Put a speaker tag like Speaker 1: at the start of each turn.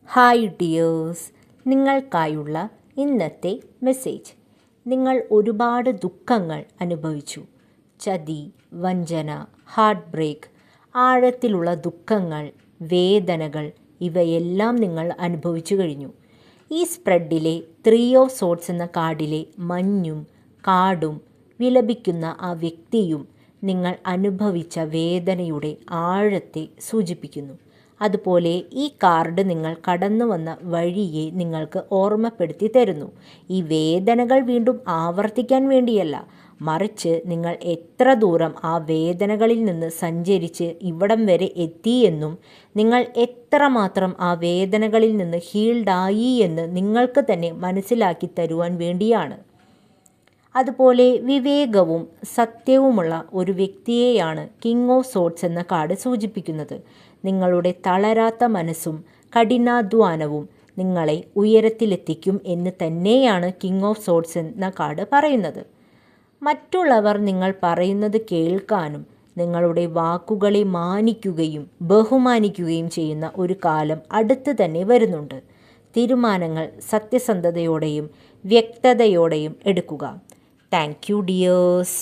Speaker 1: Hi dears, നിങ്ങൾക്കായുള്ള ഇന്നത്തെ message. നിങ്ങൾ ഒരുപാട് ദുഃഖങ്ങൾ അനുഭവിച്ചു. ചതി, വഞ്ചന, ഹാർട്ട് ബ്രേക്ക്, ആഴത്തിലുള്ള ദുഃഖങ്ങൾ, വേദനകൾ ഇവയെല്ലാം നിങ്ങൾ അനുഭവിച്ചു കഴിഞ്ഞു. ഈ സ്പ്രെഡിലെ 3 ഓഫ് സോർട്സ് എന്ന കാർഡിലെ മഞ്ഞും കാടും വിലപിക്കുന്ന ആ വ്യക്തിയും നിങ്ങൾ അനുഭവിച്ച വേദനയുടെ ആഴത്തെ സൂചിപ്പിക്കുന്നു. അതുപോലെ ഈ കാർഡ് നിങ്ങൾ കടന്നു വന്ന വഴിയെ നിങ്ങൾക്ക് ഓർമ്മപ്പെടുത്തി തരുന്നു. ഈ വേദനകൾ വീണ്ടും ആവർത്തിക്കാൻ വേണ്ടിയല്ല, മറിച്ച് നിങ്ങൾ എത്ര ദൂരം ആ വേദനകളിൽ നിന്ന് സഞ്ചരിച്ച് ഇവിടം വരെ എത്തിയെന്നും നിങ്ങൾ എത്രമാത്രം ആ വേദനകളിൽ നിന്ന് ഹീൽഡായി എന്ന് നിങ്ങൾക്ക് തന്നെ മനസ്സിലാക്കി തരുവാൻ വേണ്ടിയാണ്. അതുപോലെ വിവേകവും സത്യവുമുള്ള ഒരു വ്യക്തിയെയാണ് കിങ് ഓഫ് സോർട്സ് എന്ന കാർഡ് സൂചിപ്പിക്കുന്നത്. നിങ്ങളുടെ തളരാത്ത മനസ്സും കഠിനാധ്വാനവും നിങ്ങളെ ഉയരത്തിലെത്തിക്കും എന്ന് തന്നെയാണ് കിങ് ഓഫ് സോർട്സ് എന്ന കാർഡ് പറയുന്നത്. മറ്റുള്ളവർ നിങ്ങൾ പറയുന്നത് കേൾക്കാനും നിങ്ങളുടെ വാക്കുകളെ മാനിക്കുകയും ബഹുമാനിക്കുകയും ചെയ്യുന്ന ഒരു കാലം അടുത്ത് തന്നെ വരുന്നുണ്ട്. തീരുമാനങ്ങൾ സത്യസന്ധതയോടെയും വ്യക്തതയോടെയും എടുക്കുക. Thank you dears.